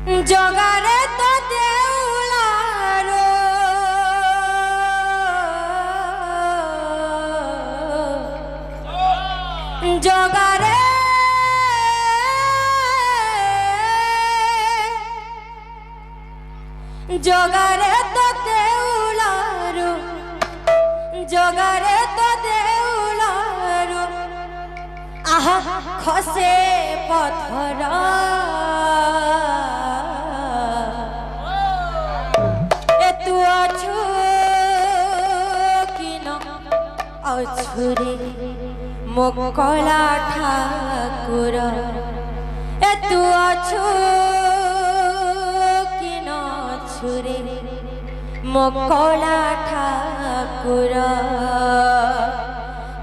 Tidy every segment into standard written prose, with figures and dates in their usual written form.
जगारे तो देउलारो जगारे जगारे तो देउलारो जगारे तो देउलारो आहा खसे पत्थर तू अछु कि न अछुरे मो कला ठाकुर तू अछु कि न अछुरे मो कला ठाकुर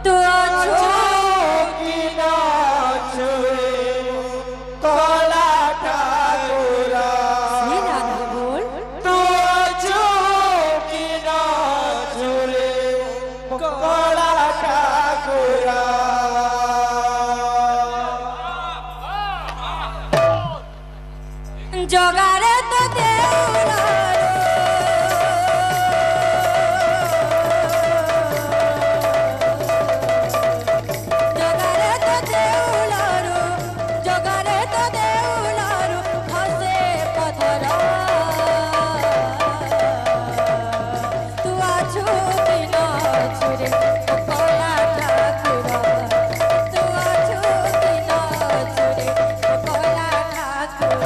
तू अछु कि न अछुरे कला ठाकुर जगारे तो देउलारो जगारे तो देउलारो जगारे तो देउलारो खसे पत्थर तू अछु कि न अछुरे कला ठाकुर तू अछु कि न अछुरे कला ठाकुर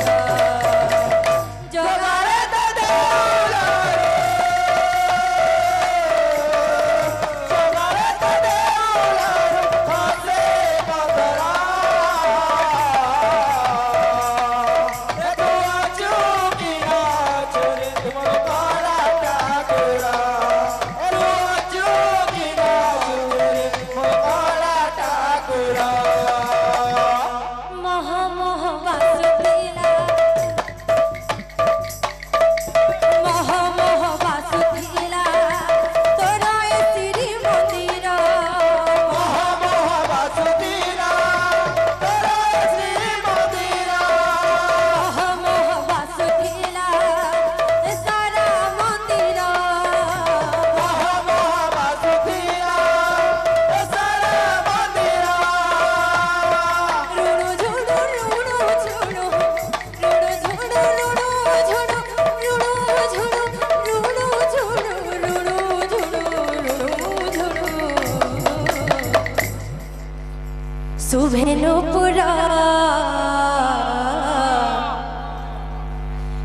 सुभेनुपुरा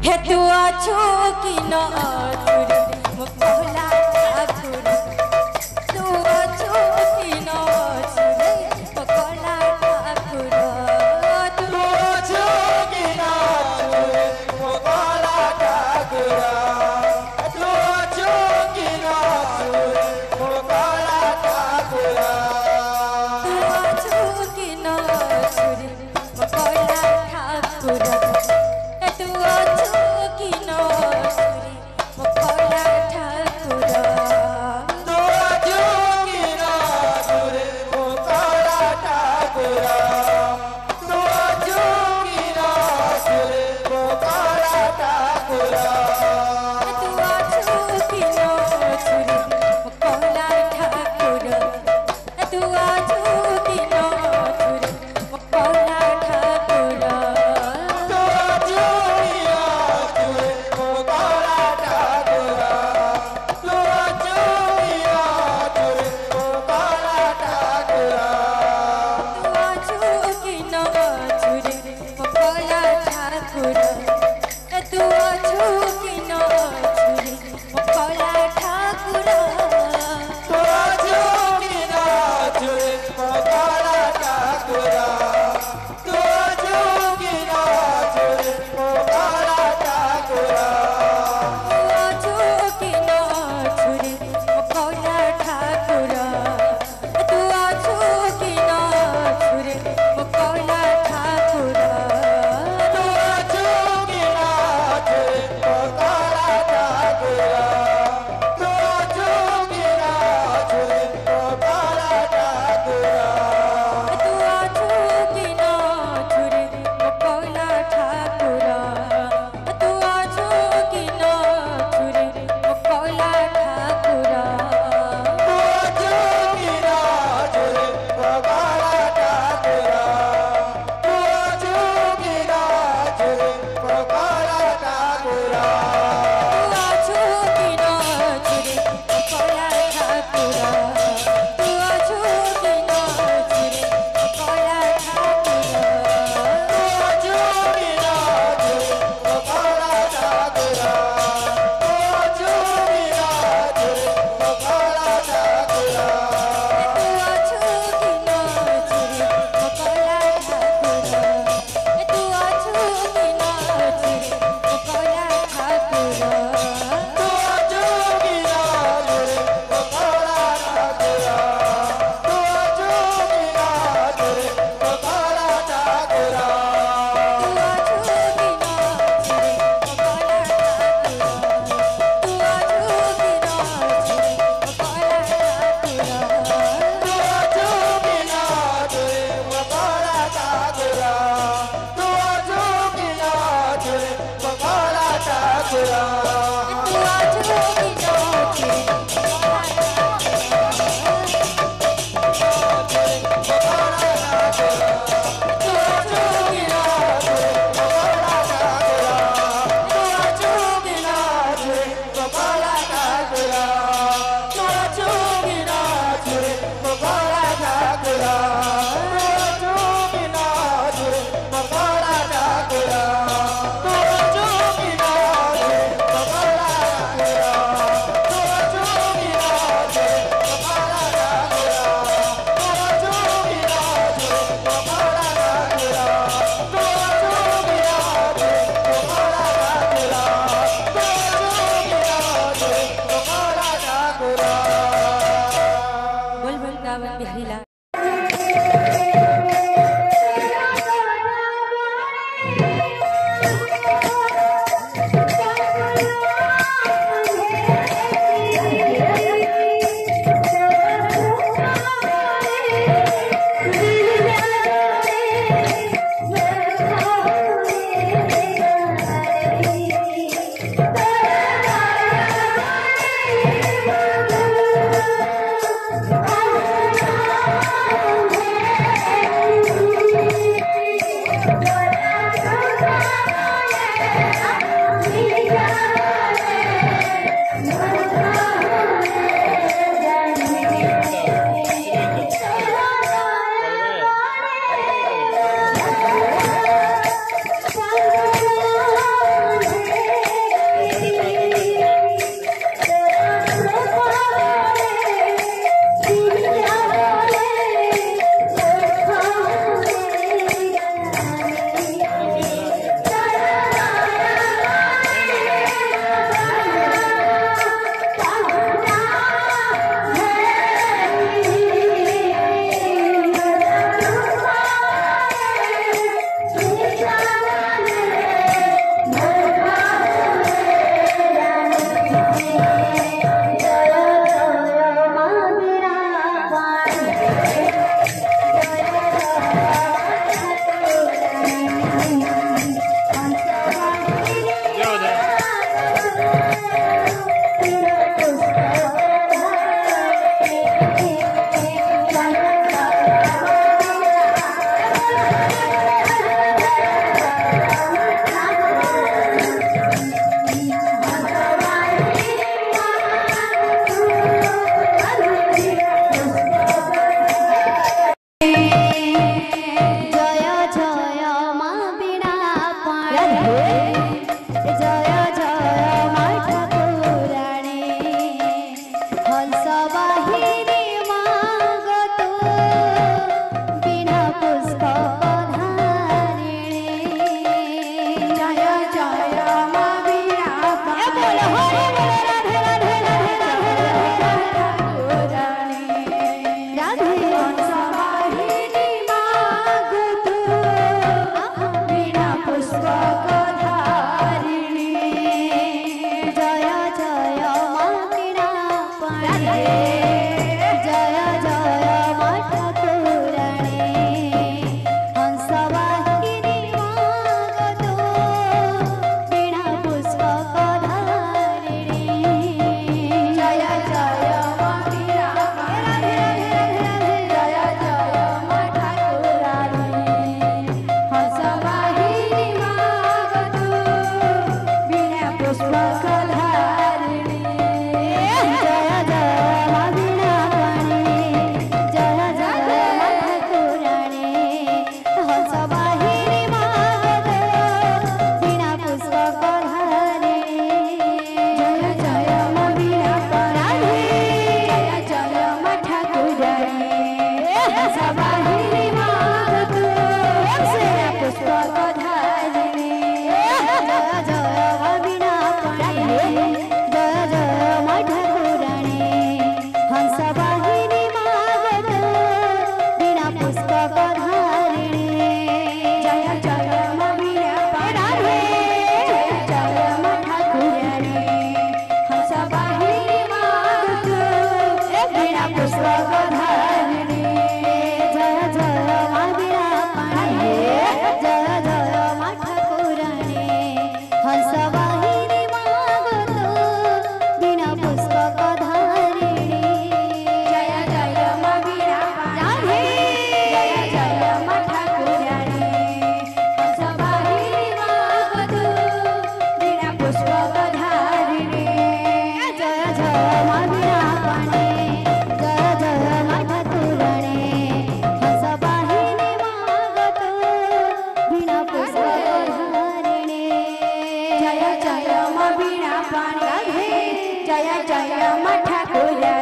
हे तू अछु कि न अछुरे मो कला ठाकुर तू अछु कि न अछुरे मो कला ठाकुर तू अछु कि न अछुरे मो कला ठाकुर तू अछु कि न अछुरे मो कला ठाकुर तू अछु कि न अछुरे मो कला ठाकुर तू अछु कि न अछुरे मो कला ठाकुर तू अछु कि न अछुरे मो कला ठाकुर तू अछु कि न अछुरे मो कला ठाकुर तू अछु कि न अछुरे मो कला ठाकुर जय जय मा वीणा पाणी जय जय मा ठाकुरा